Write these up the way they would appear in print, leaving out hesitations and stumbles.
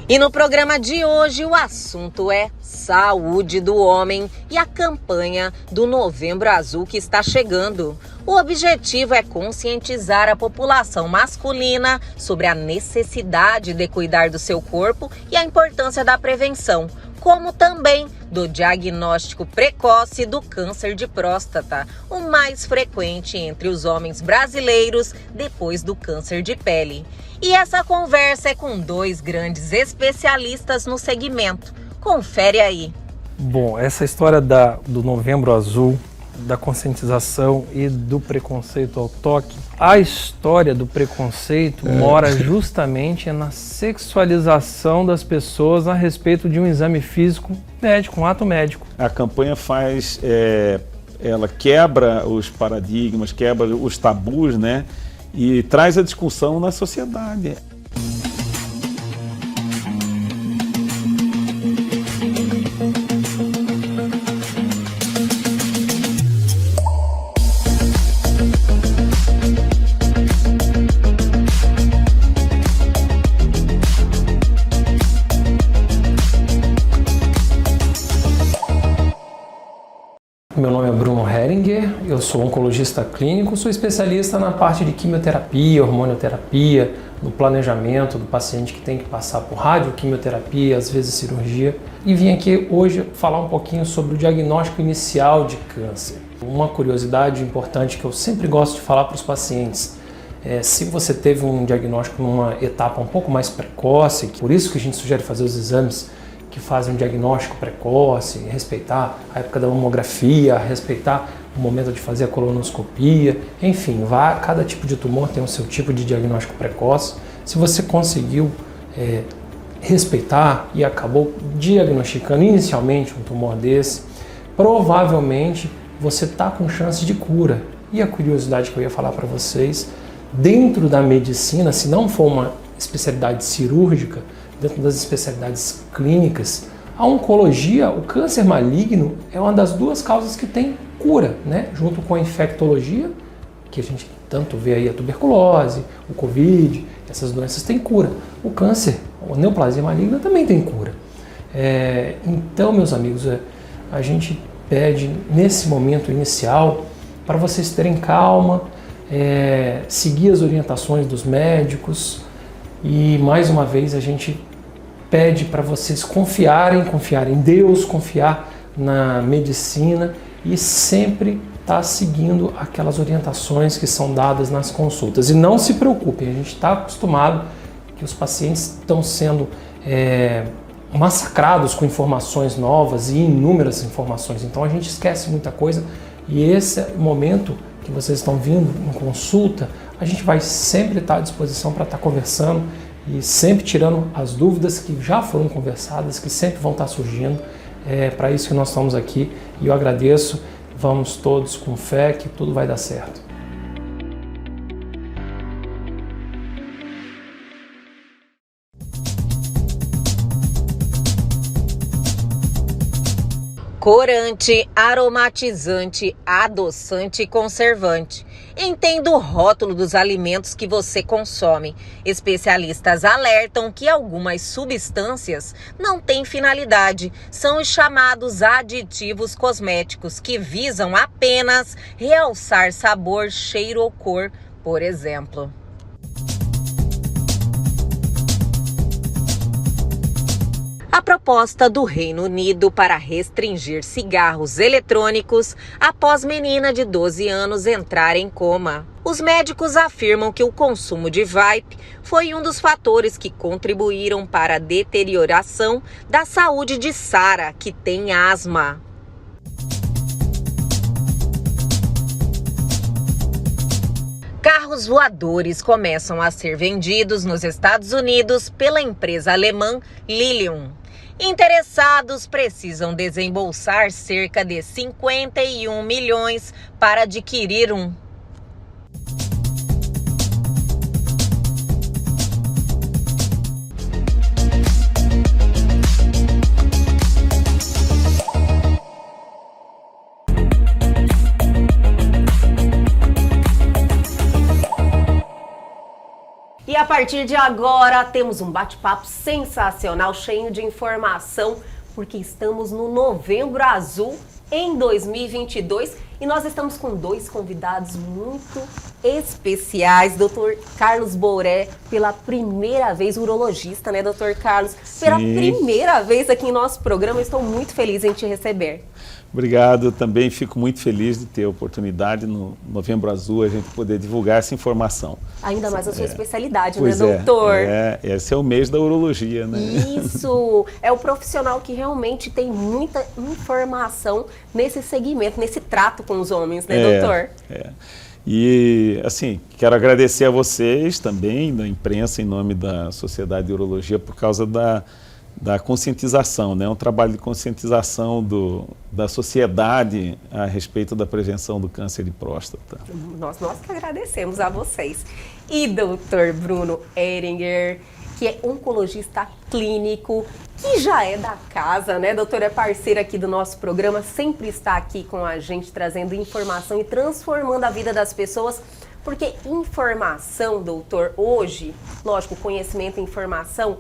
E no programa de hoje o assunto é saúde do homem e a campanha do Novembro Azul que está chegando. O objetivo é conscientizar a população masculina sobre a necessidade de cuidar do seu corpo e a importância da prevenção, como também do diagnóstico precoce do câncer de próstata, o mais frequente entre os homens brasileiros depois do câncer de pele. E essa conversa é com dois grandes especialistas no segmento. Confere aí. Bom, essa história do Novembro Azul, da conscientização e do preconceito ao toque, a história do preconceito mora justamente na sexualização das pessoas a respeito de um exame físico médico, um ato médico. A campanha ela quebra os paradigmas, quebra os tabus, né? E traz a discussão na sociedade. Meu nome é Bruno Heringer, eu sou oncologista clínico, sou especialista na parte de quimioterapia, hormonioterapia, no planejamento do paciente que tem que passar por radioquimioterapia, às vezes cirurgia. E vim aqui hoje falar um pouquinho sobre o diagnóstico inicial de câncer. Uma curiosidade importante que eu sempre gosto de falar para os pacientes é se você teve um diagnóstico numa etapa um pouco mais precoce, por isso que a gente sugere fazer os exames que fazem um diagnóstico precoce, respeitar a época da mamografia, respeitar o momento de fazer a colonoscopia, enfim, cada tipo de tumor tem o seu tipo de diagnóstico precoce. Se você conseguiu respeitar e acabou diagnosticando inicialmente um tumor desse, provavelmente você está com chance de cura. E a curiosidade que eu ia falar para vocês, dentro da medicina, se não for uma especialidade cirúrgica, dentro das especialidades clínicas, a oncologia, o câncer maligno, é uma das duas causas que tem cura, né? Junto com a infectologia, que a gente tanto vê aí a tuberculose, o Covid, essas doenças têm cura. O câncer, a neoplasia maligna também tem cura. Então, meus amigos, a gente pede nesse momento inicial para vocês terem calma, seguir as orientações dos médicos e, mais uma vez, a gente pede para vocês confiar em Deus, confiar na medicina e sempre estar seguindo aquelas orientações que são dadas nas consultas. E não se preocupem, a gente está acostumado que os pacientes estão sendo massacrados com informações novas e inúmeras informações, então a gente esquece muita coisa e esse momento que vocês estão vindo em consulta, a gente vai sempre estar à disposição para estar conversando e sempre tirando as dúvidas que já foram conversadas, que sempre vão estar surgindo. É para isso que nós estamos aqui e eu agradeço. Vamos todos com fé que tudo vai dar certo. Corante, aromatizante, adoçante e conservante. Entenda o rótulo dos alimentos que você consome. Especialistas alertam que algumas substâncias não têm finalidade. São os chamados aditivos cosméticos, que visam apenas realçar sabor, cheiro ou cor, por exemplo. A proposta do Reino Unido para restringir cigarros eletrônicos após menina de 12 anos entrar em coma. Os médicos afirmam que o consumo de vape foi um dos fatores que contribuíram para a deterioração da saúde de Sara, que tem asma. Carros voadores começam a ser vendidos nos Estados Unidos pela empresa alemã Lilium. Interessados precisam desembolsar cerca de 51 milhões para adquirir um. a partir de agora temos um bate-papo sensacional, cheio de informação, porque estamos no Novembro Azul em 2022 e nós estamos com dois convidados muito especiais. Dr. Carlos Boré, pela primeira vez, urologista, né, Dr. Carlos? Pela primeira vez aqui em nosso programa, estou muito feliz em te receber. Obrigado, eu também fico muito feliz de ter a oportunidade no Novembro Azul a gente poder divulgar essa informação. Ainda mais a sua especialidade, pois né, doutor? Esse é o mês da urologia, né? Isso, é o profissional que realmente tem muita informação nesse segmento, nesse trato com os homens, né, doutor? E, assim, quero agradecer a vocês também, da imprensa, em nome da Sociedade de Urologia, por causa da conscientização, né? Um trabalho de conscientização da sociedade a respeito da prevenção do câncer de próstata. Nós que agradecemos a vocês. E doutor Bruno Ehringer, que é oncologista clínico, que já é da casa, né? Doutor, é parceiro aqui do nosso programa, sempre está aqui com a gente, trazendo informação e transformando a vida das pessoas. Porque informação, doutor, hoje, lógico, conhecimento e informação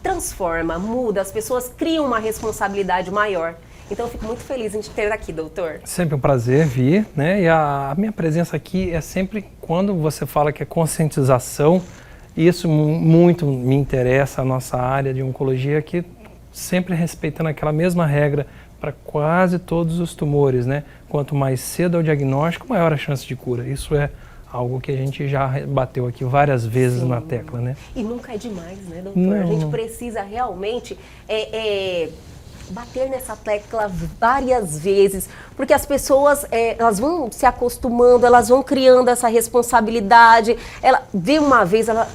transforma, muda, as pessoas criam uma responsabilidade maior. Então eu fico muito feliz em te ter aqui, doutor. Sempre um prazer vir, né? E a minha presença aqui é sempre quando você fala que é conscientização. Isso muito me interessa, a nossa área de oncologia, que sempre respeitando aquela mesma regra para quase todos os tumores, né? Quanto mais cedo é o diagnóstico, maior a chance de cura. Isso é algo que a gente já bateu aqui várias vezes na tecla, né? E nunca é demais, né, doutor? Não. A gente precisa realmente bater nessa tecla várias vezes, porque as pessoas elas vão se acostumando, elas vão criando essa responsabilidade. Ela vê uma vez, ela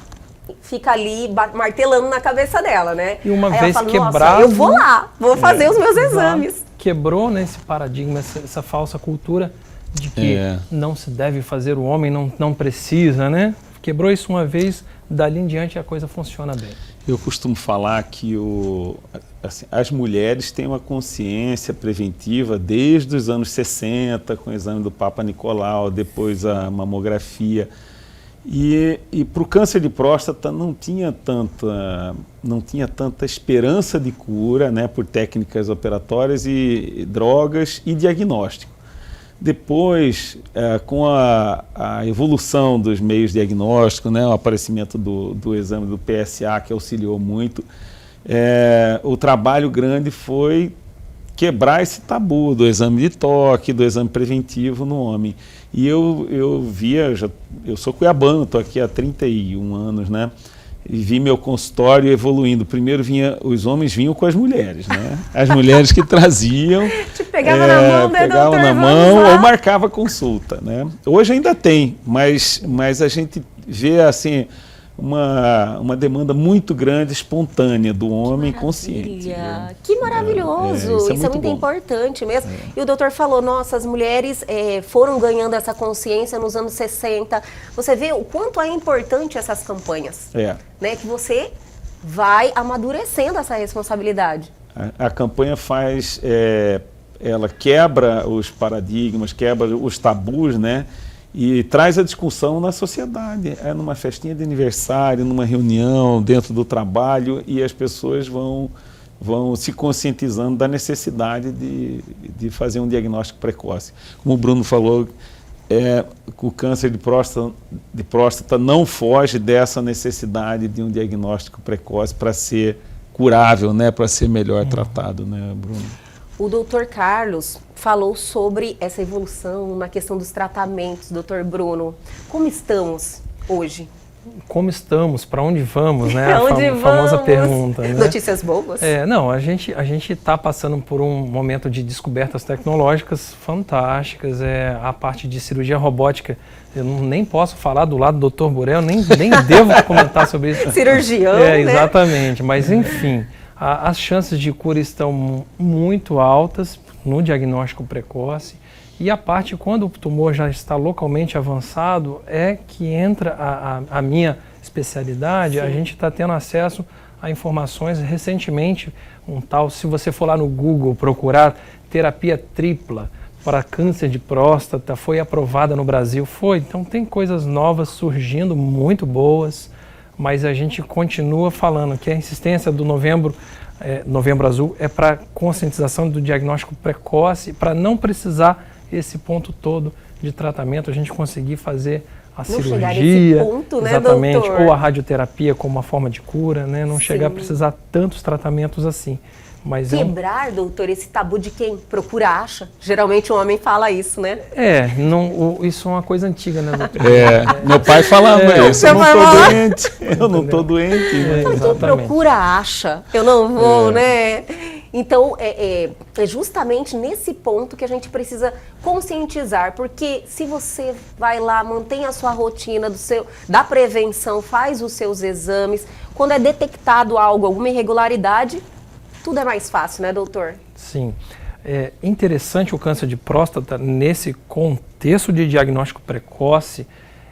fica ali martelando na cabeça dela, né? E uma aí vez ela fala, quebrado, eu vou lá, vou fazer os meus exames. Quebrou, né, esse paradigma, essa falsa cultura de que não se deve fazer, o homem não precisa, né? Quebrou isso uma vez, dali em diante a coisa funciona bem. Eu costumo falar que as mulheres têm uma consciência preventiva desde os anos 60, com o exame do Papa Nicolau, depois a mamografia. E para o câncer de próstata não tinha tanta esperança de cura, né, por técnicas operatórias e drogas e diagnóstico. Depois, com a evolução dos meios diagnósticos, né, o aparecimento do exame do PSA, que auxiliou muito, o trabalho grande foi quebrar esse tabu do exame de toque, do exame preventivo no homem. E eu sou cuiabano, estou aqui há 31 anos, né? E vi meu consultório evoluindo. Primeiro os homens vinham com as mulheres, né? As mulheres que traziam. Te pegava na mão, né, pegava doutor? na mão ou marcava consulta, né? Hoje ainda tem, mas a gente vê assim uma demanda muito grande, espontânea do homem consciente. Que maravilhoso! Isso é muito importante mesmo. E o doutor falou, nossa, as mulheres foram ganhando essa consciência nos anos 60. Você vê o quanto é importante essas campanhas, né? Que você vai amadurecendo essa responsabilidade. A campanha faz, ela quebra os paradigmas, quebra os tabus, né? E traz a discussão na sociedade, numa festinha de aniversário, numa reunião, dentro do trabalho, e as pessoas vão se conscientizando da necessidade de fazer um diagnóstico precoce. Como o Bruno falou, o câncer de próstata não foge dessa necessidade de um diagnóstico precoce para ser curável, né, para ser melhor tratado, né, Bruno? O doutor Carlos falou sobre essa evolução na questão dos tratamentos, doutor Bruno. Como estamos hoje? Como estamos? Para onde vamos, né? Para onde vamos? Famosa pergunta, né? Notícias boas? Não, a gente está passando por um momento de descobertas tecnológicas fantásticas. A parte de cirurgia robótica, eu nem posso falar do lado do Dr. Boré, eu nem devo comentar sobre isso. Cirurgião, né? Exatamente. Mas, enfim, as chances de cura estão muito altas no diagnóstico precoce. E a parte, quando o tumor já está localmente avançado, é que entra a minha especialidade. Sim. A gente está tendo acesso a informações. Recentemente, se você for lá no Google procurar terapia tripla para câncer de próstata, foi aprovada no Brasil. Então tem coisas novas surgindo, muito boas. mas a gente continua falando que a insistência do Novembro Azul é para conscientização do diagnóstico precoce, para não precisar esse ponto todo de tratamento, a gente conseguir fazer a cirurgia, ponto, né, exatamente, doutor? ou a radioterapia como uma forma de cura, né? Não chegar a precisar tantos tratamentos assim. Mas quebrar, doutor, esse tabu de quem procura acha. Geralmente o homem fala isso, né? Isso é uma coisa antiga, né, doutor? Meu pai falava isso, eu não tô doente, eu não tô doente. Quem procura acha, eu não vou, né? Então, é justamente nesse ponto que a gente precisa conscientizar, porque se você vai lá, mantém a sua rotina da prevenção, faz os seus exames, quando é detectado algo, alguma irregularidade, tudo é mais fácil, né, doutor? Sim. É interessante o câncer de próstata nesse contexto de diagnóstico precoce,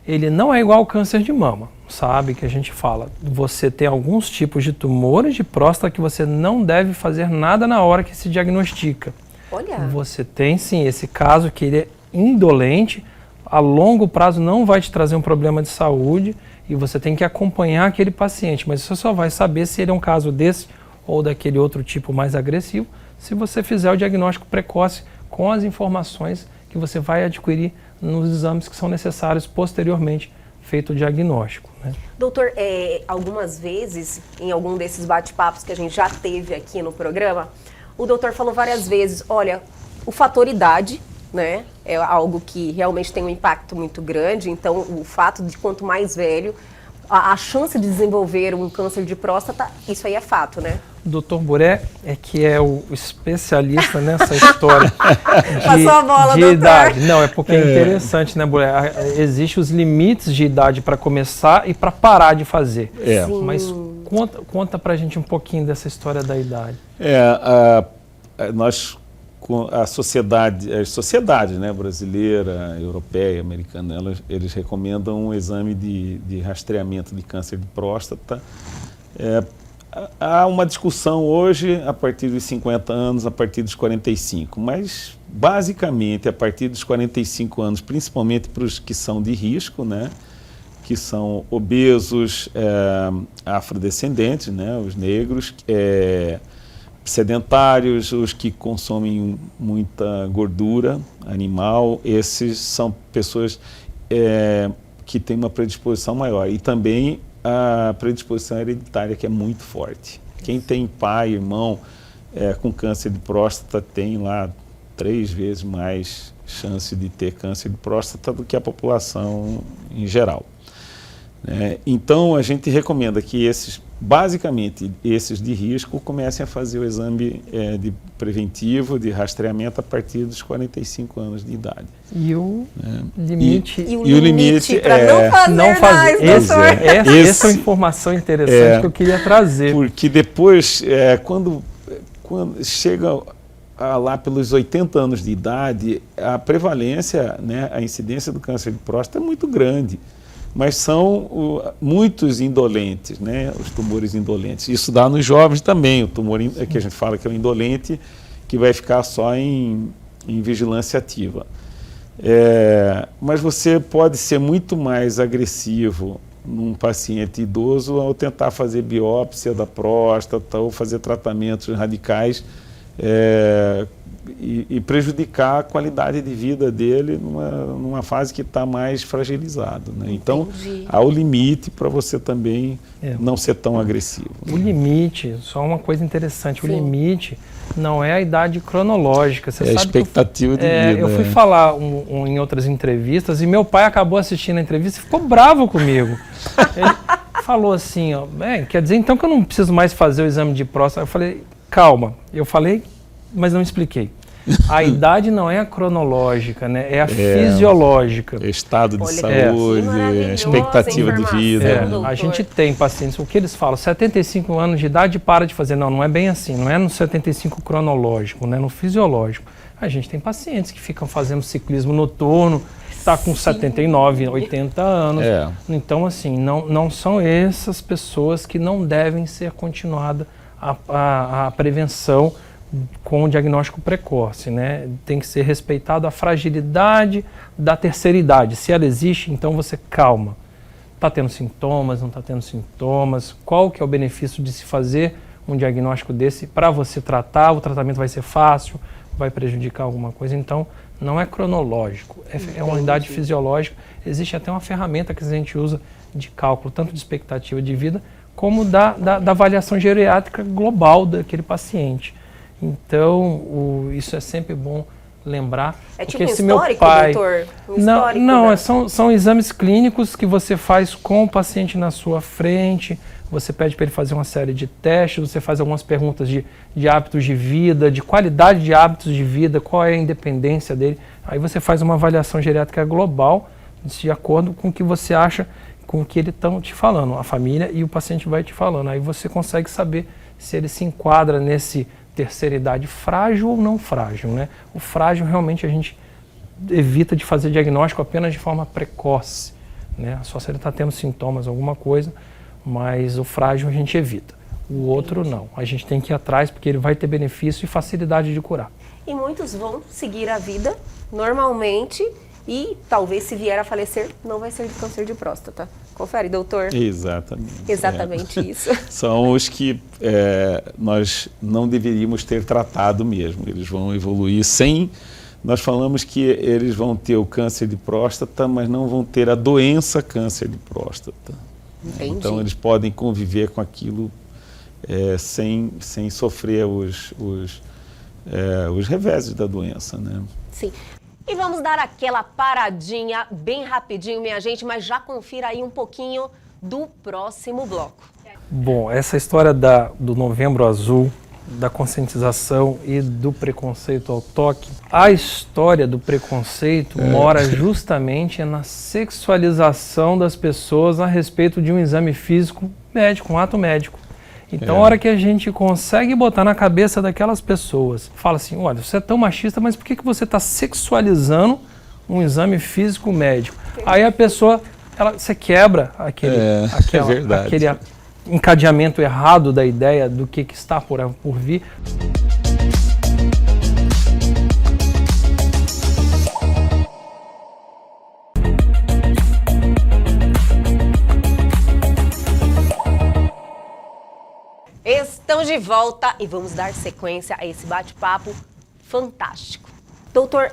ele não é igual ao câncer de mama, sabe? Que a gente fala, você tem alguns tipos de tumores de próstata que você não deve fazer nada na hora que se diagnostica. Olha! Você tem sim esse caso que ele é indolente, a longo prazo não vai te trazer um problema de saúde e você tem que acompanhar aquele paciente, mas você só vai saber se ele é um caso desse ou daquele outro tipo mais agressivo, se você fizer o diagnóstico precoce com as informações que você vai adquirir nos exames que são necessários posteriormente feito o diagnóstico, né? Doutor, algumas vezes, em algum desses bate-papos que a gente já teve aqui no programa, o doutor falou várias vezes, olha, o fator idade, né, é algo que realmente tem um impacto muito grande, então o fato de quanto mais velho, a chance de desenvolver um câncer de próstata, isso aí é fato, né? O doutor Buré que é o especialista nessa história Passou a bola, de doutor. idade. Não, é porque é interessante, né, Buré? Existem os limites de idade para começar e para parar de fazer. Sim. Mas conta pra gente um pouquinho dessa história da idade. As sociedades, né, brasileira, europeia, americana, eles recomendam um exame de rastreamento de câncer de próstata. Há uma discussão hoje a partir dos 50 anos, a partir dos 45, mas basicamente a partir dos 45 anos, principalmente para os que são de risco, né, que são obesos, afrodescendentes, né, os negros, sedentários, os que consomem muita gordura animal, esses são pessoas que têm uma predisposição maior. E também a predisposição hereditária, que é muito forte. Quem tem pai, irmão com câncer de próstata tem lá 3 vezes mais chance de ter câncer de próstata do que a população em geral. Então, a gente recomenda que basicamente esses de risco comecem a fazer o exame de preventivo, de rastreamento a partir dos 45 anos de idade. E o limite? E o limite para não fazer mais, doutor. Essa é uma informação interessante que eu queria trazer. Porque depois, quando chega lá pelos 80 anos de idade, a prevalência, né, a incidência do câncer de próstata é muito grande. Mas são muitos indolentes, né? Os tumores indolentes. Isso dá nos jovens também, o tumor que a gente fala que é o indolente, que vai ficar só em vigilância ativa. Mas você pode ser muito mais agressivo num paciente idoso ao tentar fazer biópsia da próstata ou fazer tratamentos radicais e prejudicar a qualidade de vida dele numa fase que está mais fragilizado, né? Então, há o limite para você também não ser tão agressivo. O limite, só uma coisa interessante, o limite não é a idade cronológica. Você sabe a expectativa de vida. Eu fui falar em outras entrevistas e meu pai acabou assistindo a entrevista e ficou bravo comigo. Ele falou assim, quer dizer então que eu não preciso mais fazer o exame de próstata? Eu falei, calma, eu falei, mas não expliquei. A idade não é a cronológica, né? É a fisiológica. Estado de saúde, expectativa de vida. A gente tem pacientes, o que eles falam, 75 anos de idade para de fazer. Não é bem assim, não é no 75 cronológico, né? No fisiológico. A gente tem pacientes que ficam fazendo ciclismo noturno, está com 79, 80 anos. Então, assim, não são essas pessoas que não devem ser continuada a prevenção com o diagnóstico precoce, né? Tem que ser respeitado a fragilidade da terceira idade. Se ela existe, então você calma. está tendo sintomas, não está tendo sintomas, qual que é o benefício de se fazer um diagnóstico desse para você tratar, o tratamento vai ser fácil, vai prejudicar alguma coisa, então não é cronológico, é uma unidade fisiológica, existe até uma ferramenta que a gente usa de cálculo, tanto de expectativa de vida, como da avaliação geriátrica global daquele paciente. Então, isso é sempre bom lembrar. É tipo um histórico, doutor? Não, são exames clínicos que você faz com o paciente na sua frente, você pede para ele fazer uma série de testes, você faz algumas perguntas de hábitos de vida, de qualidade de hábitos de vida, qual é a independência dele. Aí você faz uma avaliação geriátrica global, de acordo com o que você acha, com o que eles estão te falando, a família e o paciente vai te falando. Aí você consegue saber se ele se enquadra nesse terceira idade frágil ou não frágil, né? O frágil realmente a gente evita de fazer diagnóstico apenas de forma precoce, né? Só se ele está tendo sintomas, alguma coisa, mas o frágil a gente evita. O outro não. A gente tem que ir atrás porque ele vai ter benefício e facilidade de curar. E muitos vão seguir a vida normalmente e talvez se vier a falecer não vai ser de câncer de próstata. Confere, doutor. Exatamente. Exatamente isso. São os que nós não deveríamos ter tratado mesmo. Eles vão evoluir sem... Nós falamos que eles vão ter o câncer de próstata, mas não vão ter a doença câncer de próstata. Entendi. Então eles podem conviver com aquilo sem sofrer os reveses da doença, né? Sim. E vamos dar aquela paradinha bem rapidinho, minha gente, mas já confira aí um pouquinho do próximo bloco. Bom, essa história do Novembro Azul, da conscientização e do preconceito ao toque, a história do preconceito mora justamente na sexualização das pessoas a respeito de um exame físico médico, um ato médico. Então, a hora que a gente consegue botar na cabeça daquelas pessoas, fala assim, olha, você é tão machista, mas por que você está sexualizando um exame físico médico? Aí a pessoa, você quebra aquele encadeamento errado da ideia do que está por vir. Estamos de volta e vamos dar sequência a esse bate-papo fantástico. Doutor,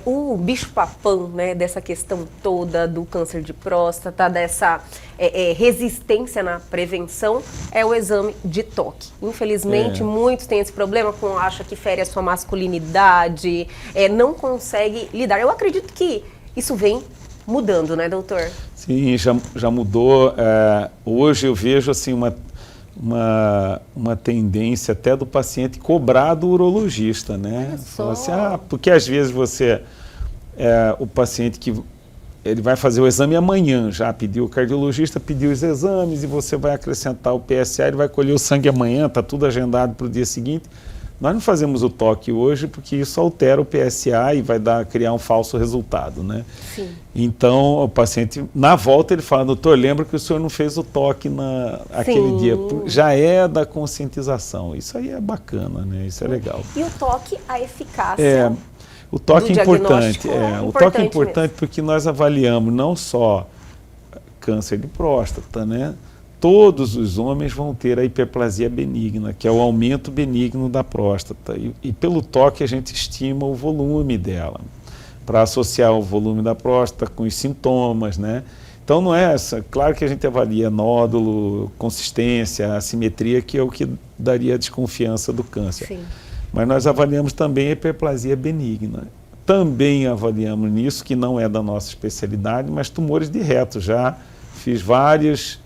o bicho-papão, né, dessa questão toda do câncer de próstata, dessa resistência na prevenção, é o exame de toque. Infelizmente, muitos têm esse problema, acha que fere a sua masculinidade, não consegue lidar. Eu acredito que isso vem mudando, né, doutor? Sim, já mudou. Hoje eu vejo assim uma tendência até do paciente cobrar do urologista, né? Fala assim, porque às vezes o paciente que ele vai fazer o exame amanhã, já pediu, o cardiologista pediu os exames e você vai acrescentar o PSA, ele vai colher o sangue amanhã, está tudo agendado para o dia seguinte. Nós não fazemos o toque hoje porque isso altera o PSA e vai criar um falso resultado, né? Sim. Então, o paciente, na volta, ele fala, doutor, lembra que o senhor não fez o toque aquele dia. Já é da conscientização. Isso aí é bacana, né? Isso é legal. E o toque, a eficácia o toque é importante. O toque é importante porque nós avaliamos não só câncer de próstata, né? Todos os homens vão ter a hiperplasia benigna, que é o aumento benigno da próstata. E pelo toque a gente estima o volume dela, para associar o volume da próstata com os sintomas, né? Então não é essa. Claro que a gente avalia nódulo, consistência, assimetria, que é o que daria a desconfiança do câncer. Sim. Mas nós avaliamos também a hiperplasia benigna. Também avaliamos nisso, que não é da nossa especialidade, mas tumores de reto. Já fiz vários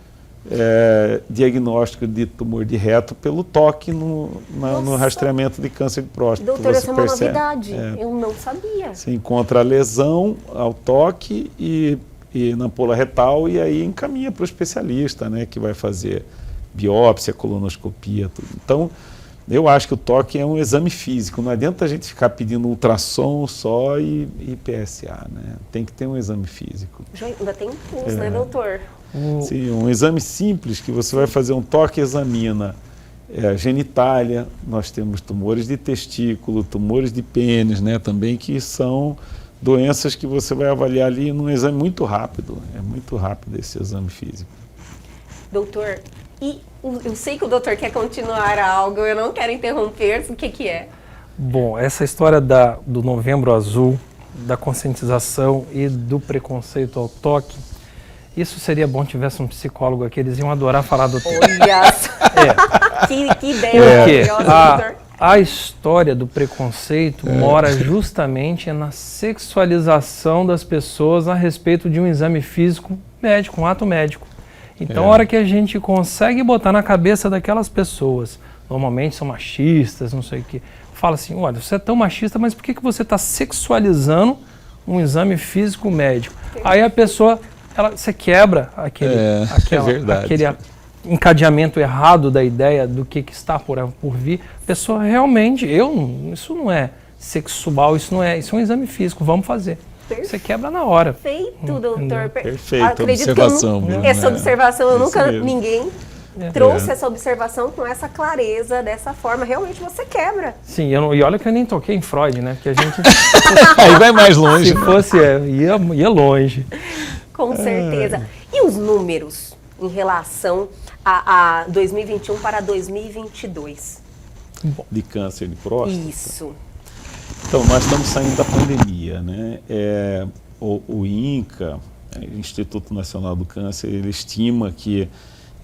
diagnóstico de tumor de reto pelo toque no rastreamento de câncer de próstata. Doutor, essa é uma novidade, eu não sabia. Você encontra a lesão ao toque e na ampola retal e aí encaminha para o especialista, né, que vai fazer biópsia, colonoscopia, tudo. Então, eu acho que o toque é um exame físico, não adianta a gente ficar pedindo ultrassom só e PSA, né? Tem que ter um exame físico. Já ainda tem um plus, né, doutor? Sim, um exame simples que você vai fazer um toque, examina a genitália, nós temos tumores de testículo, tumores de pênis, né, também que são doenças que você vai avaliar ali num exame muito rápido. É muito rápido esse exame físico. Doutor, eu sei que o doutor quer continuar algo, eu não quero interromper, o que é? Bom, essa história do Novembro Azul, da conscientização e do preconceito ao toque, isso seria bom tivesse um psicólogo aqui, eles iam adorar falar do tema. Olha só! Que ideia maravilhosa, doutor. A história do preconceito mora justamente na sexualização das pessoas a respeito de um exame físico médico, um ato médico. Então, a hora que a gente consegue botar na cabeça daquelas pessoas, normalmente são machistas, não sei o quê, fala assim, olha, você é tão machista, mas por que você está sexualizando um exame físico médico? Aí a pessoa, você quebra aquele encadeamento errado da ideia do que está por vir. A pessoa realmente, isso não é sexual, isso é um exame físico, vamos fazer. Você quebra na hora. Perfeito, doutor. Perfeito, acredito observação. Que essa observação, ninguém trouxe essa observação com essa clareza, dessa forma. Realmente você quebra. Sim, e olha que eu nem toquei em Freud, né? Porque a gente... Aí vai mais longe. Se fosse, ia longe. Com certeza. E os números em relação a 2021 para 2022? De câncer de próstata? Isso. Então, nós estamos saindo da pandemia, né? O INCA, Instituto Nacional do Câncer, ele estima que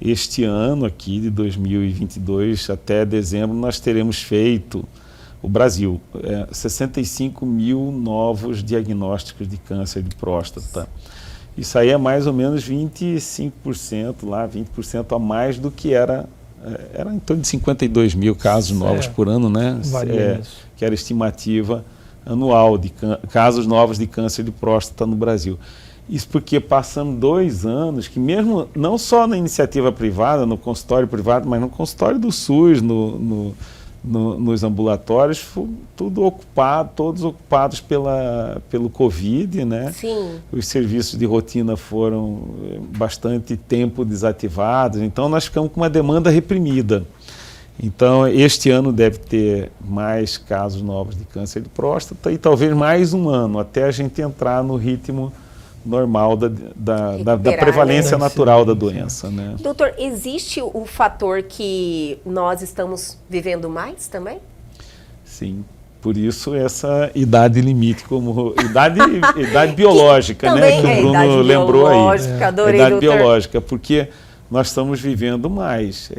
este ano aqui, de 2022, até dezembro, nós teremos feito, o Brasil, 65 mil novos diagnósticos de câncer de próstata. Isso aí é mais ou menos 25%, 20% a mais do que era em torno de 52 mil casos novos por ano, né? Que era a estimativa anual de casos novos de câncer de próstata no Brasil. Isso porque passamos 2 anos que mesmo, não só na iniciativa privada, no consultório privado, mas no consultório do SUS, nos ambulatórios, todos ocupados pelo Covid, né? Sim. Os serviços de rotina foram bastante tempo desativados, então nós ficamos com uma demanda reprimida. Então, este ano deve ter mais casos novos de câncer de próstata e talvez mais um ano, até a gente entrar no ritmo normal da prevalência natural da doença, né? Doutor, existe o fator que nós estamos vivendo mais também? Sim, por isso essa idade limite, como idade biológica, né? Que o Bruno lembrou aí. Adorei, idade doutor. biológica, porque nós estamos vivendo mais.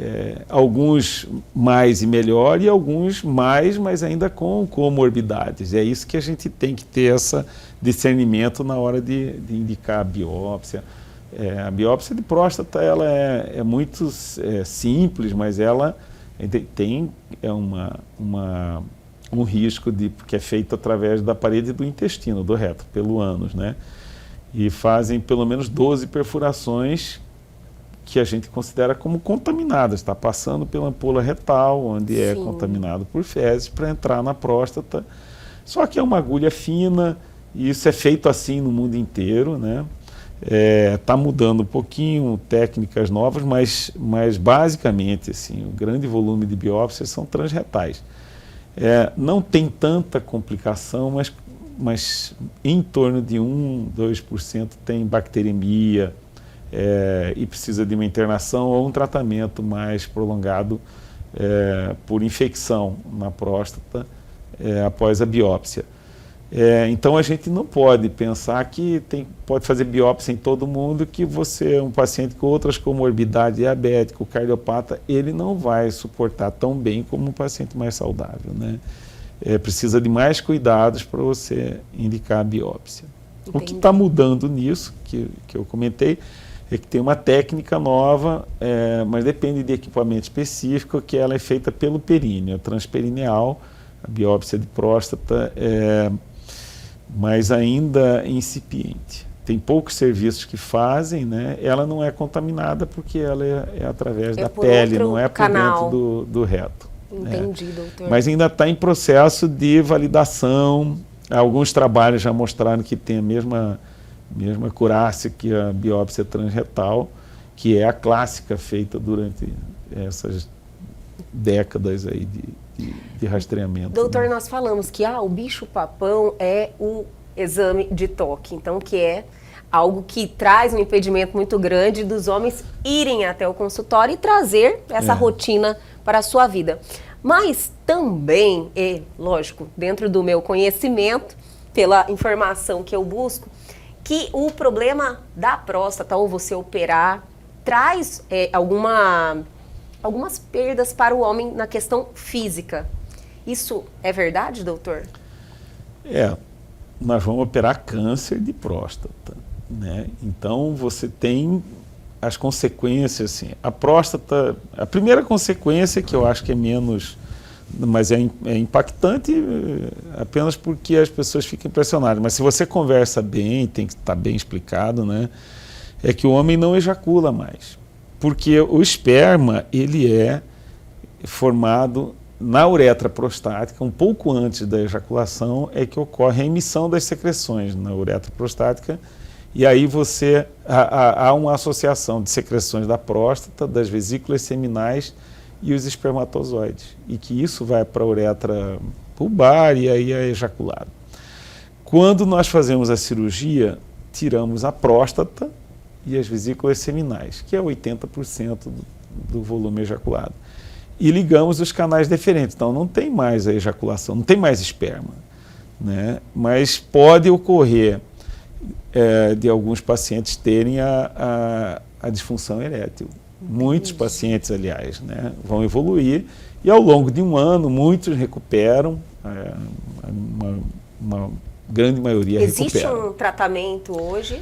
Alguns mais e melhor e alguns mais, mas ainda com comorbidades. É isso que a gente tem que ter esse discernimento na hora de indicar a biópsia. A biópsia de próstata ela é muito simples, mas ela tem um risco porque é feito através da parede do intestino, do reto, pelo ânus, né? E fazem pelo menos 12 perfurações que a gente considera como contaminadas, está passando pela ampola retal, onde é contaminado por fezes, para entrar na próstata. Só que é uma agulha fina, e isso é feito assim no mundo inteiro, né? Está mudando um pouquinho, técnicas novas, mas basicamente assim, o grande volume de biópsias são transretais. Não tem tanta complicação, mas em torno de 2% tem bacteremia, e precisa de uma internação ou um tratamento mais prolongado por infecção na próstata após a biópsia. Então a gente não pode pensar que pode fazer biópsia em todo mundo, que você é um paciente com outras comorbidades, diabético, cardiopata, ele não vai suportar tão bem como um paciente mais saudável, né? Precisa de mais cuidados para você indicar a biópsia. Entendi. O que está mudando nisso, que eu comentei, é que tem uma técnica nova, mas depende de equipamento específico, que ela é feita pelo períneo, transperineal, a biópsia de próstata, mas ainda incipiente. Tem poucos serviços que fazem, né? Ela não é contaminada porque ela é através da pele, não é por dentro do reto. Entendi, doutor. Mas ainda está em processo de validação. Alguns trabalhos já mostraram que tem a mesma acurácia que a biópsia transretal, que é a clássica feita durante essas décadas aí de rastreamento. Doutor, nós falamos que o bicho-papão é exame de toque, então que é algo que traz um impedimento muito grande dos homens irem até o consultório e trazer essa rotina para a sua vida. Mas também, lógico, dentro do meu conhecimento, pela informação que eu busco, que o problema da próstata, ou você operar, traz algumas perdas para o homem na questão física. Isso é verdade, doutor? Nós vamos operar câncer de próstata, né? Então você tem as consequências, assim, a próstata, a primeira consequência que eu acho que é menos, mas é impactante apenas porque as pessoas ficam impressionadas, mas se você conversa bem, tem que estar bem explicado, né? É que o homem não ejacula mais, porque o esperma, ele é formado na uretra prostática, um pouco antes da ejaculação, é que ocorre a emissão das secreções na uretra prostática, e aí há uma associação de secreções da próstata, das vesículas seminais e os espermatozoides, e que isso vai para a uretra pulbar e aí é ejaculado. Quando nós fazemos a cirurgia, tiramos a próstata e as vesículas seminais, que é 80% do volume ejaculado. E ligamos os canais deferentes, então não tem mais a ejaculação, não tem mais esperma, né? Mas pode ocorrer de alguns pacientes terem a disfunção erétil. Muitos pacientes, aliás, né, vão evoluir e ao longo de um ano muitos recuperam, uma grande maioria recupera. Existe um tratamento hoje?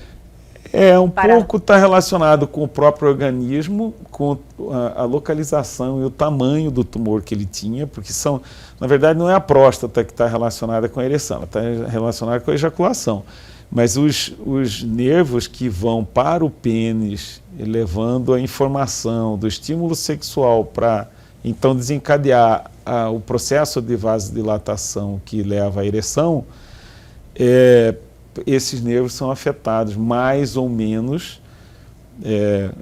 Pouco está relacionado com o próprio organismo, com a localização e o tamanho do tumor que ele tinha, porque na verdade não é a próstata que está relacionada com a ereção, ela está relacionada com a ejaculação. Mas os nervos que vão para o pênis, levando a informação do estímulo sexual para então desencadear o processo de vasodilatação que leva à ereção, esses nervos são afetados mais ou menos,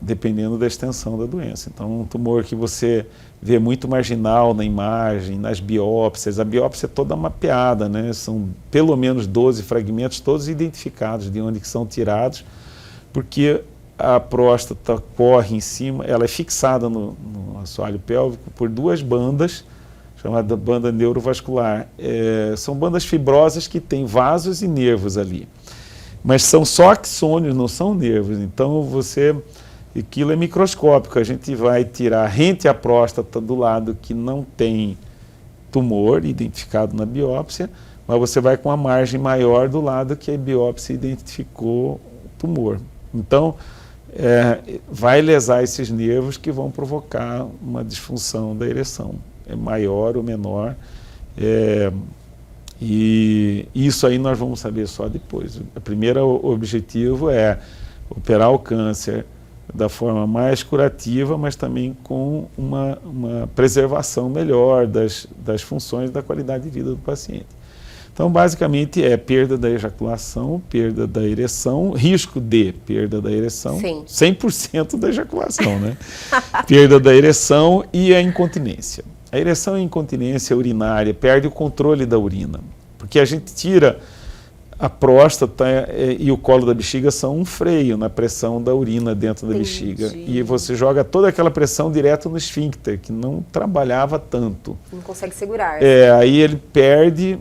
dependendo da extensão da doença. Então, um tumor que você vê muito marginal na imagem, nas biópsias, a biópsia é toda mapeada, né? São pelo menos 12 fragmentos, todos identificados de onde que são tirados, porque a próstata corre em cima, ela é fixada no assoalho pélvico por duas bandas, chamada banda neurovascular. São bandas fibrosas que têm vasos e nervos ali. Mas são só axônios, não são nervos. Então, aquilo é microscópico. A gente vai tirar rente à próstata do lado que não tem tumor identificado na biópsia, mas você vai com a margem maior do lado que a biópsia identificou o tumor. Então, vai lesar esses nervos que vão provocar uma disfunção da ereção. É maior ou menor, e isso aí nós vamos saber só depois. O primeiro objetivo é operar o câncer da forma mais curativa, mas também com uma preservação melhor das funções da qualidade de vida do paciente. Então, basicamente, é perda da ejaculação, perda da ereção, risco de perda da ereção, Sim. 100% da ejaculação, né? Perda da ereção e a incontinência. A ereção e a incontinência urinária perde o controle da urina, porque a gente tira a próstata e o colo da bexiga são um freio na pressão da urina dentro da bexiga. E você joga toda aquela pressão direto no esfíncter, que não trabalhava tanto. Não consegue segurar. Aí ele perde...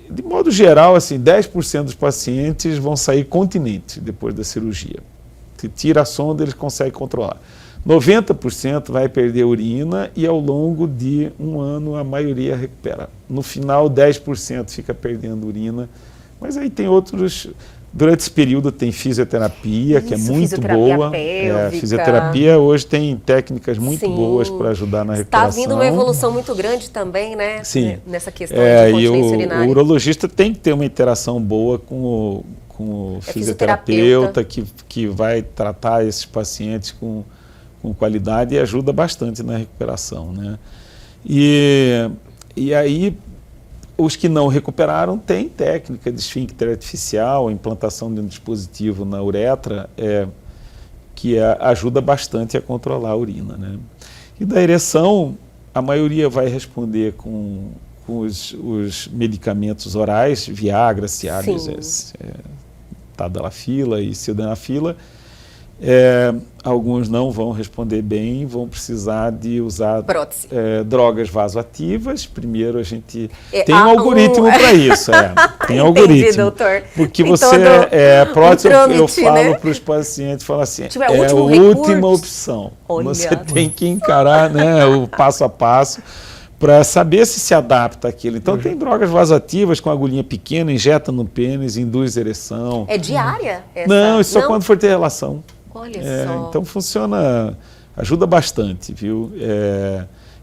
de modo geral, assim, 10% dos pacientes vão sair continentes depois da cirurgia. Se tira a sonda, eles conseguem controlar. 90% vai perder urina e ao longo de um ano a maioria recupera. No final, 10% fica perdendo urina, mas aí tem outros... Durante esse período tem fisioterapia, que é muito boa. Fisioterapia hoje tem técnicas muito boas para ajudar na recuperação. Está vindo uma evolução muito grande também, né? Sim. Nessa questão de incontinência urinária. O urologista tem que ter uma interação boa com o fisioterapeuta que vai tratar esses pacientes com qualidade e ajuda bastante na recuperação, né? E aí, os que não recuperaram têm técnica de esfíncter artificial, a implantação de um dispositivo na uretra, que ajuda bastante a controlar a urina, né? E da ereção, a maioria vai responder com com os medicamentos orais, Viagra, Cialis, Tadalafila e Sildenafila. Alguns não vão responder bem, vão precisar de usar drogas vasoativas. Primeiro a gente tem um algoritmo para isso. Tem algoritmo. Entendi, doutor. Porque você, prótese, eu falo para os pacientes, falo assim, é a última opção. Olha. Você tem que encarar, né, o passo a passo para saber se adapta àquilo. Então tem drogas vasoativas com agulhinha pequena, injeta no pênis, induz ereção. É diária? Não, isso só quando for ter relação. Olha só. Então funciona, ajuda bastante, viu?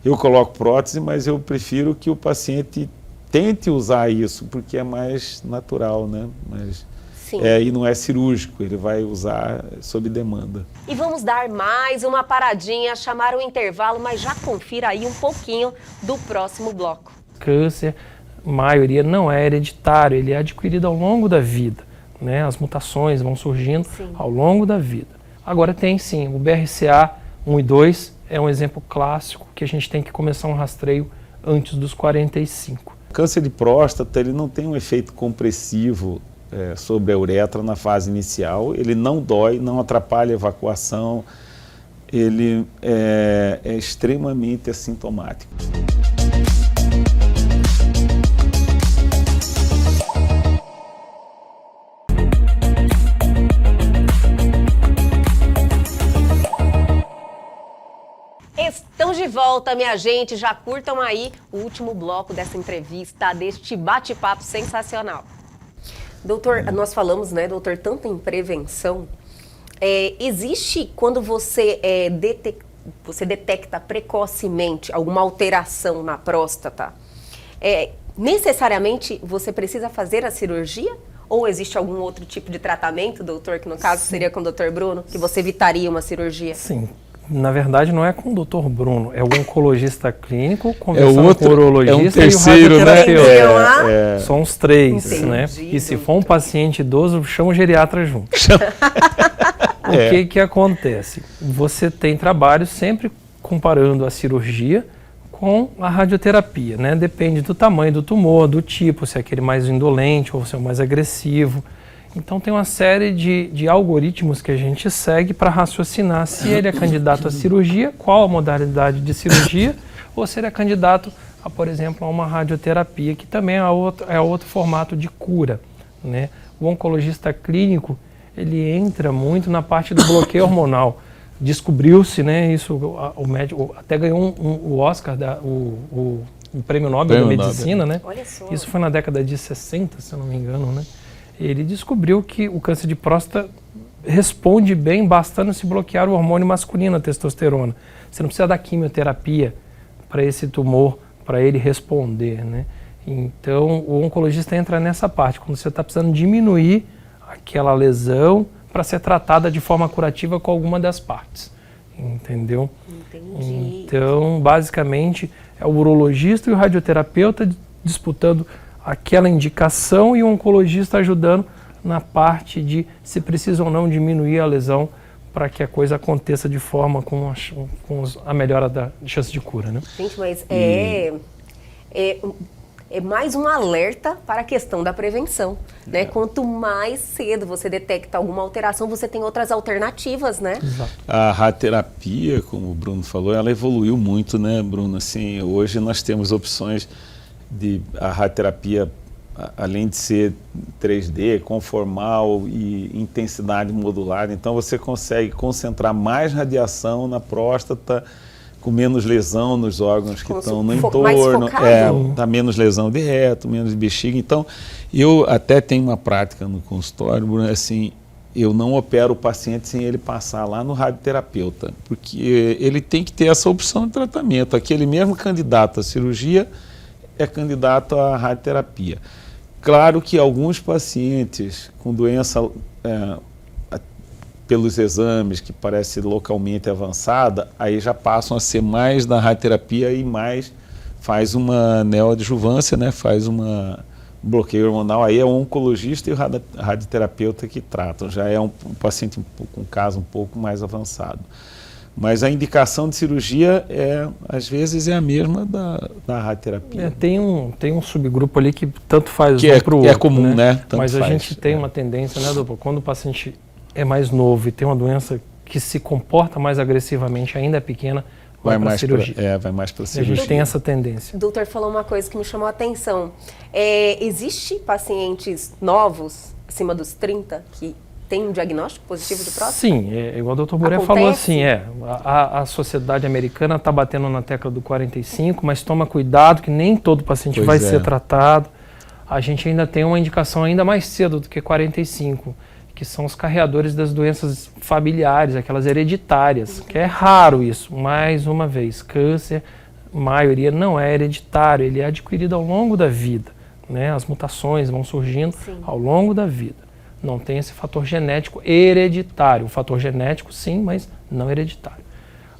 Eu coloco prótese, mas eu prefiro que o paciente tente usar isso, porque é mais natural, né? E não é cirúrgico, ele vai usar sob demanda. E vamos dar mais uma paradinha, chamar o intervalo, mas já confira aí um pouquinho do próximo bloco. Câncer, a maioria não é hereditário, ele é adquirido ao longo da vida, né? As mutações vão surgindo ao longo da vida. Agora tem sim, o BRCA 1 e 2 é um exemplo clássico que a gente tem que começar um rastreio antes dos 45. O câncer de próstata, ele não tem um efeito compressivo sobre a uretra na fase inicial, ele não dói, não atrapalha a evacuação, ele é extremamente assintomático. Estamos de volta, minha gente. Já curtam aí o último bloco dessa entrevista, deste bate-papo sensacional. Doutor, nós falamos, né, doutor, tanto em prevenção. Existe, quando você detecta precocemente alguma alteração na próstata, necessariamente você precisa fazer a cirurgia? Ou existe algum outro tipo de tratamento, doutor, que no caso seria com o doutor Bruno, que você evitaria uma cirurgia? Sim. Na verdade, não é com o Dr. Bruno, é o oncologista clínico conversando com o urologista e o radioterapeuta. São os três, né? E se for um paciente idoso, chama o geriatra junto. O que acontece? Você tem trabalho sempre comparando a cirurgia com a radioterapia, né? Depende do tamanho do tumor, do tipo, se é aquele mais indolente ou se é o mais agressivo. Então tem uma série de algoritmos que a gente segue para raciocinar se ele é candidato à cirurgia, qual a modalidade de cirurgia, ou se ele é candidato a, por exemplo, a uma radioterapia, que também é outro formato de cura, né? O oncologista clínico, ele entra muito na parte do bloqueio hormonal. Descobriu-se, né, isso, o médico até ganhou o Oscar, o Prêmio Nobel da Medicina, né? Olha só. Isso foi na década de 60, se eu não me engano, né? Ele descobriu que o câncer de próstata responde bem bastando se bloquear o hormônio masculino, a testosterona. Você não precisa dar quimioterapia para esse tumor, para ele responder, né? Então, o oncologista entra nessa parte, quando você está precisando diminuir aquela lesão para ser tratada de forma curativa com alguma das partes, entendeu? Entendi. Então, basicamente, é o urologista e o radioterapeuta disputando aquela indicação e o oncologista ajudando na parte de se precisa ou não diminuir a lesão para que a coisa aconteça de forma com a melhora da chance de cura, né? Gente, mas é mais um alerta para a questão da prevenção, né? Quanto mais cedo você detecta alguma alteração, você tem outras alternativas, né? Exato. A radioterapia, como o Bruno falou, ela evoluiu muito, né, Bruno? Assim, hoje nós temos opções a radioterapia, além de ser 3D, conformal e intensidade modulada, então você consegue concentrar mais radiação na próstata, com menos lesão nos órgãos que estão no entorno, dá menos lesão de reto, menos de bexiga. Então, eu até tenho uma prática no consultório, Bruno, assim, eu não opero o paciente sem ele passar lá no radioterapeuta, porque ele tem que ter essa opção de tratamento. Aquele mesmo candidato à cirurgia é candidato à radioterapia. Claro que alguns pacientes com doença pelos exames que parece localmente avançada, aí já passam a ser mais da radioterapia e mais faz uma neoadjuvância, né? Faz um bloqueio hormonal, aí é o oncologista e o radioterapeuta que tratam, já é um paciente com um caso um pouco mais avançado. Mas a indicação de cirurgia, às vezes, é a mesma da radioterapia. Tem um subgrupo ali que tanto faz que um para o outro. É comum, né? Mas a gente tem uma tendência, né, doutor? Quando o paciente é mais novo e tem uma doença que se comporta mais agressivamente, ainda é pequena, vai para a cirurgia. Vai mais para a A cirurgia. gente tem essa tendência. O doutor falou uma coisa que me chamou a atenção. Existe pacientes novos, acima dos 30, que tem um diagnóstico positivo de próstata? Sim, igual o doutor Boré falou assim, a sociedade americana está batendo na tecla do 45, mas toma cuidado que nem todo paciente vai ser tratado. A gente ainda tem uma indicação ainda mais cedo do que 45, que são os carreadores das doenças familiares, aquelas hereditárias, que é raro isso. Mais uma vez, câncer, maioria não é hereditário, ele é adquirido ao longo da vida, né? As mutações vão surgindo ao longo da vida. Não tem esse fator genético hereditário. O fator genético, sim, mas não hereditário.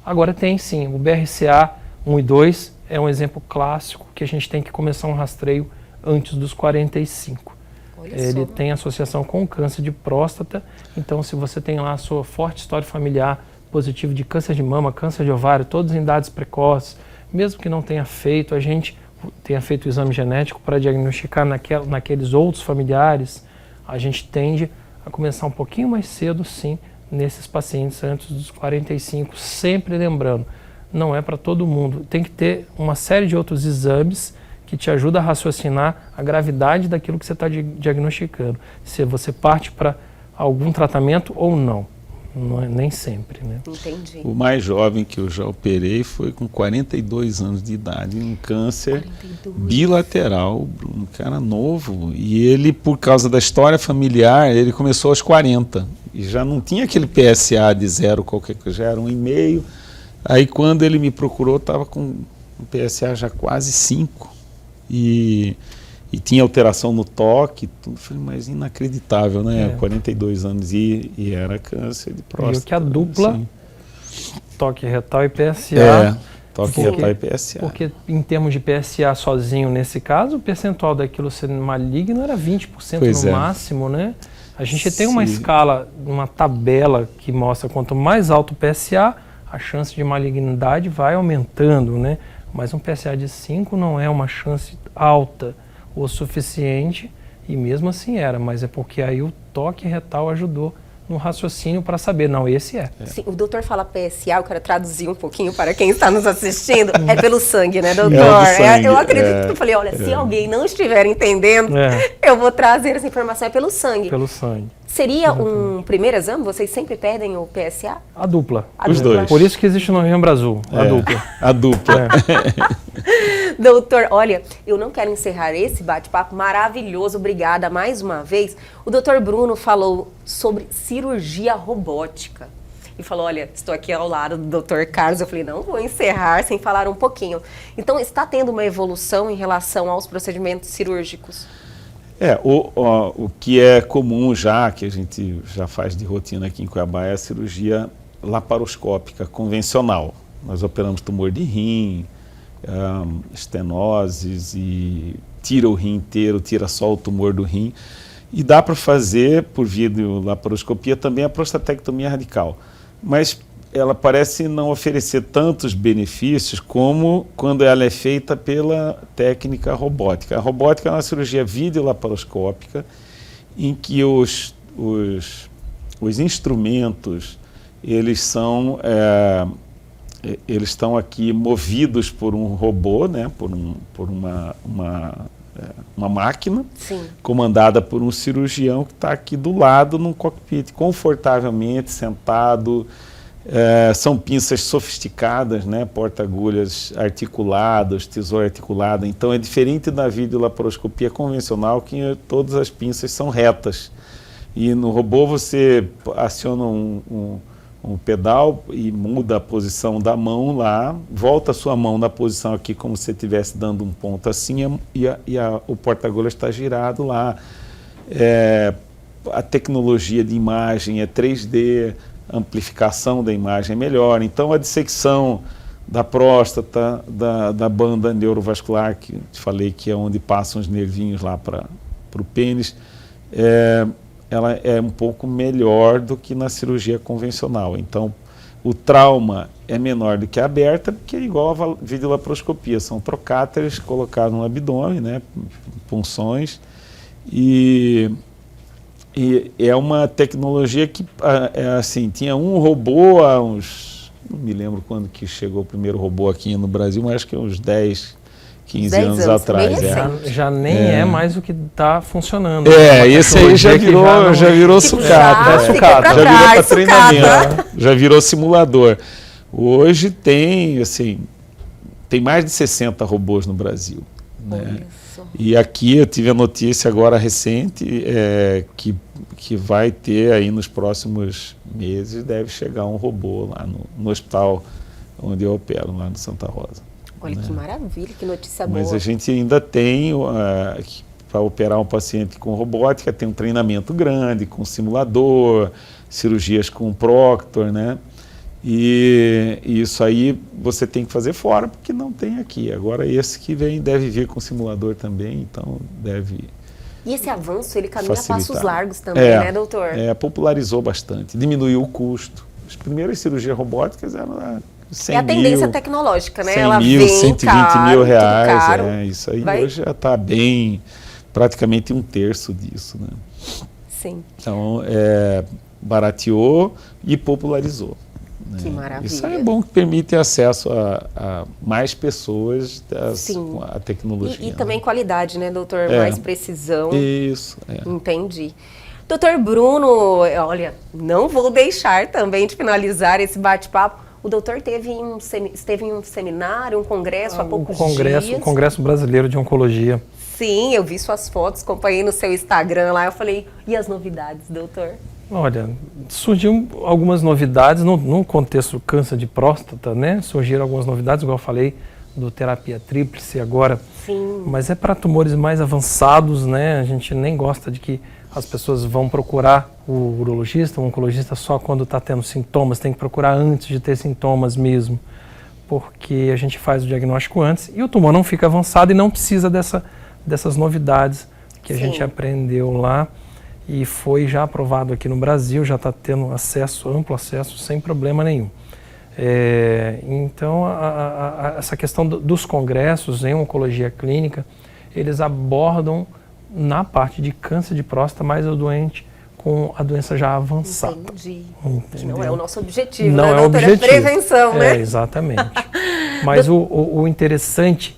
Agora tem, sim, o BRCA 1 e 2 é um exemplo clássico que a gente tem que começar um rastreio antes dos 45. Ele tem associação com câncer de próstata, então se você tem lá a sua forte história familiar positiva de câncer de mama, câncer de ovário, todos em idades precoces, mesmo que não tenha feito, a gente tenha feito o exame genético para diagnosticar naqueles outros familiares, a gente tende a começar um pouquinho mais cedo, sim, nesses pacientes antes dos 45, sempre lembrando, não é para todo mundo. Tem que ter uma série de outros exames que te ajudam a raciocinar a gravidade daquilo que você está diagnosticando. Se você parte para algum tratamento ou não. Não é, nem sempre, né? Entendi. O mais jovem que eu já operei foi com 42 anos de idade, um câncer 42. Bilateral, Bruno, cara novo. E ele, por causa da história familiar, ele começou aos 40. E já não tinha aquele PSA de 0 qualquer coisa, já era 1,5. Aí quando ele me procurou, estava com um PSA já quase 5. E tinha alteração no toque, tudo. Falei, mas inacreditável, né? 42 anos e era câncer de próstata. E que a dupla, assim. Toque retal e PSA. Toque retal e PSA. Porque em termos de PSA sozinho, nesse caso, o percentual daquilo ser maligno era 20% no máximo, né? A gente tem uma escala, uma tabela que mostra quanto mais alto o PSA, a chance de malignidade vai aumentando, né? Mas um PSA de 5 não é uma chance alta o suficiente, e mesmo assim era, mas é porque aí o toque retal ajudou no raciocínio para saber, não, esse é. Sim, o doutor fala PSA, eu quero traduzir um pouquinho para quem está nos assistindo, é pelo sangue, né, doutor? Eu acredito que eu falei, olha, se alguém não estiver entendendo, eu vou trazer essa informação, é pelo sangue. Pelo sangue. Seria um primeiro exame? Vocês sempre pedem o PSA? A dupla. Os dois. Por isso que existe o Novembro Azul, a dupla. A dupla. Doutor, olha, eu não quero encerrar esse bate-papo maravilhoso, obrigada mais uma vez. O doutor Bruno falou sobre cirurgia robótica. E falou, olha, estou aqui ao lado do doutor Carlos. Eu falei, não vou encerrar sem falar um pouquinho. Então, está tendo uma evolução em relação aos procedimentos cirúrgicos? O que é comum já, que a gente já faz de rotina aqui em Cuiabá, é a cirurgia laparoscópica convencional. Nós operamos tumor de rim, estenoses e tira o rim inteiro, tira só o tumor do rim. E dá para fazer, por videolaparoscopia, também a prostatectomia radical. Mas ela parece não oferecer tantos benefícios como quando ela é feita pela técnica robótica. A robótica é uma cirurgia videolaparoscópica em que os instrumentos, eles estão aqui movidos por um robô, né, por uma máquina, comandada por um cirurgião que está aqui do lado num cockpit, confortavelmente sentado. São pinças sofisticadas, né, porta-agulhas articuladas, tesoura articulada. Então é diferente da videolaparoscopia convencional, que todas as pinças são retas. E no robô você aciona um pedal e muda a posição da mão lá, volta a sua mão na posição aqui como se você estivesse dando um ponto assim, o porta-agulhas está girado lá. A tecnologia de imagem é 3D, a amplificação da imagem é melhor. Então a dissecção da próstata, da banda neurovascular, que te falei que é onde passam os nervinhos lá para o pênis, ela é um pouco melhor do que na cirurgia convencional. Então, O trauma é menor do que a aberta, porque é igual a videolaparoscopia. São trocáteres colocados no abdômen, né, punções, e é uma tecnologia que, assim, tinha um robô há uns, não me lembro quando que chegou o primeiro robô aqui no Brasil, mas acho que uns 10, 15 anos atrás. Já nem é mais o que está funcionando. Esse aí já virou sucata. Já virou para treinamento, já virou simulador. Hoje tem, assim, tem mais de 60 robôs no Brasil. Né? E aqui eu tive a notícia agora recente que vai ter aí nos próximos meses, deve chegar um robô lá no hospital onde eu opero, lá no Santa Rosa. Olha, né? Que maravilha, que notícia boa. Mas a gente ainda tem, para operar um paciente com robótica, tem um treinamento grande, com simulador, cirurgias com Proctor, né? E isso aí você tem que fazer fora, porque não tem aqui. Agora esse que vem deve vir com simulador também, então deve. E esse avanço, ele caminha facilitar. a passos largos também, né, doutor? Popularizou bastante, diminuiu o custo. As primeiras cirurgias robóticas eram 100 a tendência mil, tecnológica, né? 100 Ela mil, vem 120 caro, mil reais. caro. Isso aí hoje já está bem, praticamente um terço disso, né? Sim. Então, barateou e popularizou. Que maravilha. Isso é bom, que permite acesso a mais pessoas à tecnologia. E também qualidade, né, doutor? Mais precisão. Isso. Entendi. Doutor Bruno, olha, não vou deixar também de finalizar esse bate-papo. O doutor esteve em um seminário, um congresso há poucos dias. O Congresso Brasileiro de Oncologia. Sim, eu vi suas fotos, acompanhei no seu Instagram lá. Eu falei, e as novidades, doutor? Olha, surgiram algumas novidades no contexto do câncer de próstata, né? Surgiram algumas novidades, igual eu falei, do terapia tríplice agora. Sim. Mas é para tumores mais avançados, né? A gente nem gosta de que as pessoas vão procurar o urologista, o oncologista só quando está tendo sintomas, tem que procurar antes de ter sintomas mesmo, porque a gente faz o diagnóstico antes e o tumor não fica avançado e não precisa dessas novidades que a gente aprendeu lá. E foi já aprovado aqui no Brasil, já está tendo amplo acesso, sem problema nenhum. Então, essa questão dos congressos em oncologia clínica, eles abordam na parte de câncer de próstata mais o doente com a doença já avançada. Entendi. Entendeu? Não é o nosso objetivo, não né, é o doutor? objetivo. É prevenção, né? Exatamente. Mas o interessante,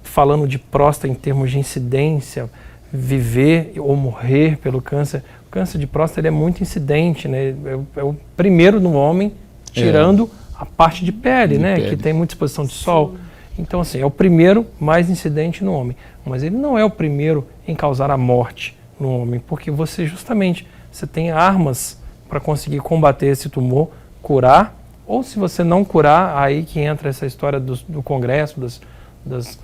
falando de próstata em termos de incidência, viver ou morrer pelo câncer, o câncer de próstata ele é muito incidente, né? É o primeiro no homem, tirando a parte de pele, né? Que tem muita exposição de sol. Então, assim, é o primeiro mais incidente no homem. Mas ele não é o primeiro em causar a morte no homem, porque você tem armas para conseguir combater esse tumor, curar, ou se você não curar, aí que entra essa história do congresso, das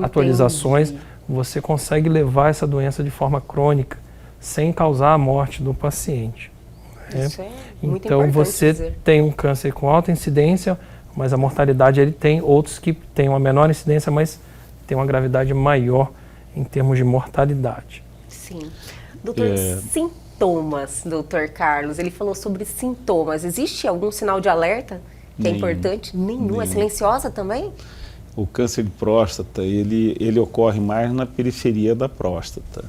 atualizações, você consegue levar essa doença de forma crônica, sem causar a morte do paciente. Isso é muito então importante você dizer. tem um câncer com alta incidência, mas a mortalidade ele tem outros que têm uma menor incidência, mas tem uma gravidade maior em termos de mortalidade. Sim. Doutor, sintomas, doutor Carlos, ele falou sobre sintomas. Existe algum sinal de alerta que é importante? Nenhum. É silenciosa também? O câncer de próstata, ele ocorre mais na periferia da próstata.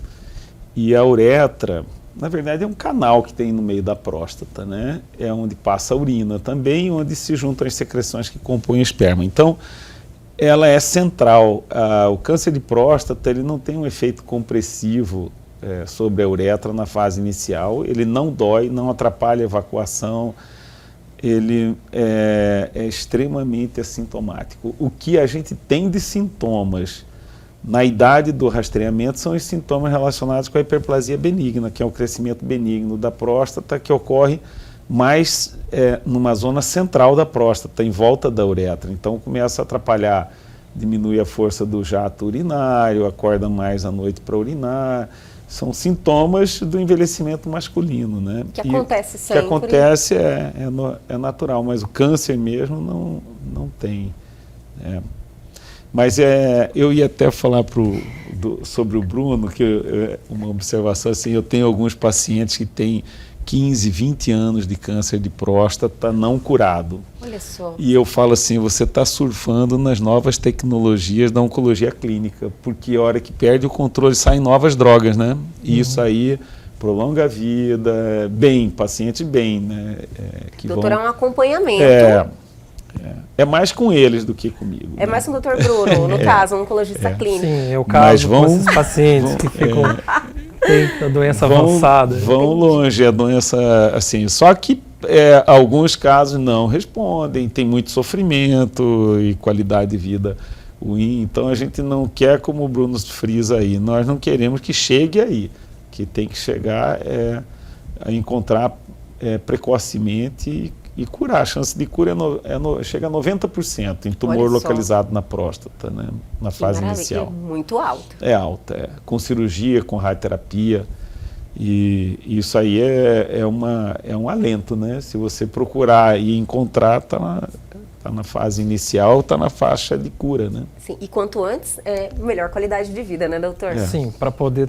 E a uretra, na verdade, é um canal que tem no meio da próstata, né? É onde passa a urina também, onde se juntam as secreções que compõem o esperma. Então, ela é central. O câncer de próstata, ele não tem um efeito compressivo sobre a uretra na fase inicial. Ele não dói, não atrapalha a evacuação. Ele é extremamente assintomático. O que a gente tem de sintomas na idade do rastreamento são os sintomas relacionados com a hiperplasia benigna, que é o crescimento benigno da próstata, que ocorre mais numa zona central da próstata, em volta da uretra. Então começa a atrapalhar, diminui a força do jato urinário, acorda mais à noite para urinar. São sintomas do envelhecimento masculino, né? Que acontece sempre. Que acontece é natural, mas o câncer mesmo não tem. Mas eu ia até falar sobre o Bruno, que uma observação assim, eu tenho alguns pacientes que têm 15, 20 anos de câncer de próstata não curado. Olha só. E eu falo assim, você está surfando nas novas tecnologias da oncologia clínica, porque a hora que perde o controle saem novas drogas, né? E isso aí prolonga a vida, paciente bem, né? Doutor, é um acompanhamento. É mais com eles do que comigo. É mais com o doutor Bruno, no caso, um oncologista clínico. Sim, é o caso com esses pacientes que ficam com a doença avançada. Vão longe, a doença, assim, só que alguns casos não respondem, tem muito sofrimento e qualidade de vida ruim, então a gente não quer, como o Bruno frisa aí, nós não queremos que chegue aí, que tem que chegar a encontrar precocemente e curar. A chance de cura chega a 90% em tumor localizado na próstata, né, na fase inicial. É muito alto. É alta, com cirurgia, com radioterapia. E isso aí é um alento, né? Se você procurar e encontrar, tá na fase inicial, está na faixa de cura, né? Sim, e quanto antes, melhor qualidade de vida, né, doutor? Sim, para poder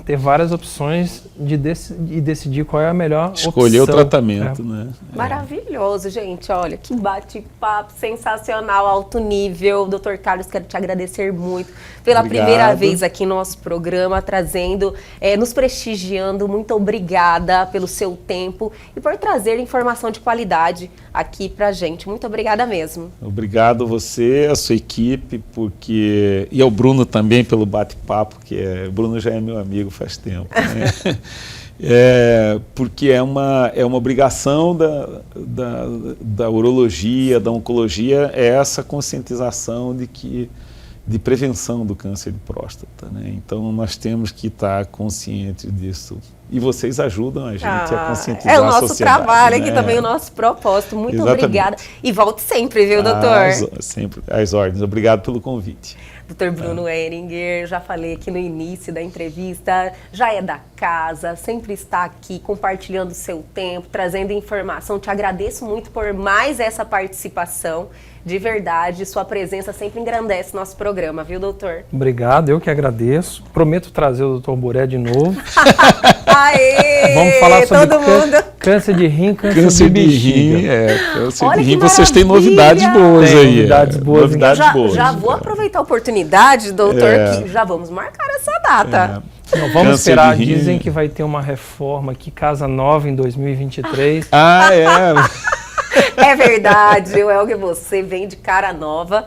ter várias opções e decidir qual é a melhor Escolher opção. o tratamento, né? Maravilhoso, gente. Olha, que bate-papo sensacional, alto nível. Doutor Carlos, quero te agradecer muito pela primeira vez aqui no nosso programa, trazendo, nos prestigiando. Muito obrigada pelo seu tempo e por trazer informação de qualidade aqui pra gente. Muito obrigada mesmo. Obrigado você, a sua equipe, e ao Bruno também pelo bate-papo, o Bruno já é meu amigo faz tempo, né? Porque é uma obrigação da urologia, da oncologia, essa conscientização de prevenção do câncer de próstata, né? Então nós temos que estar conscientes disso. E vocês ajudam a gente a conscientizar a sociedade. É o nosso trabalho aqui né? também, o nosso propósito. Muito Exatamente. obrigada. E volte sempre, viu, doutor? Sempre às ordens. Obrigado pelo convite. Doutor Bruno Ehringer, já falei aqui no início da entrevista, já é da casa, sempre está aqui compartilhando o seu tempo, trazendo informação. Te agradeço muito por mais essa participação. De verdade, sua presença sempre engrandece nosso programa, viu, doutor? Obrigado, eu que agradeço. Prometo trazer o doutor Buré de novo. Aê! Vamos falar sobre todo mundo. Câncer de rim, câncer de bexiga. Câncer Olha de rim, que vocês têm maravilha! novidades boas Tem aí. novidades boas. Novidades boas. Já vou aproveitar a oportunidade, doutor, que já vamos marcar essa data. Não, vamos esperar, dizem que vai ter uma reforma aqui, Casa Nova, em 2023. É verdade, o Elger, você vem de cara nova,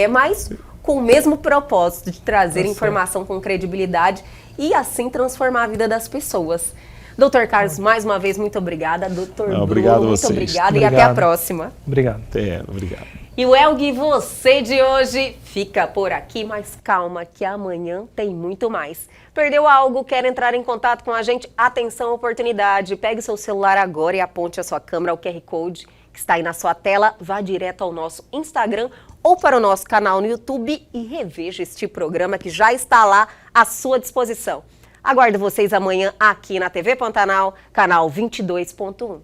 mas com o mesmo propósito de trazer informação com credibilidade e assim transformar a vida das pessoas. Doutor Carlos, mais uma vez, muito obrigada. Doutor Bruno, muito obrigada e até a próxima. Obrigado. Obrigado. E o Elger, você de hoje fica por aqui, mas calma que amanhã tem muito mais. Perdeu algo, quer entrar em contato com a gente? Atenção, oportunidade. Pegue seu celular agora e aponte a sua câmera ao QR Code que está aí na sua tela. Vá direto ao nosso Instagram ou para o nosso canal no YouTube e reveja este programa que já está lá à sua disposição. Aguardo vocês amanhã aqui na TV Pantanal, canal 22.1.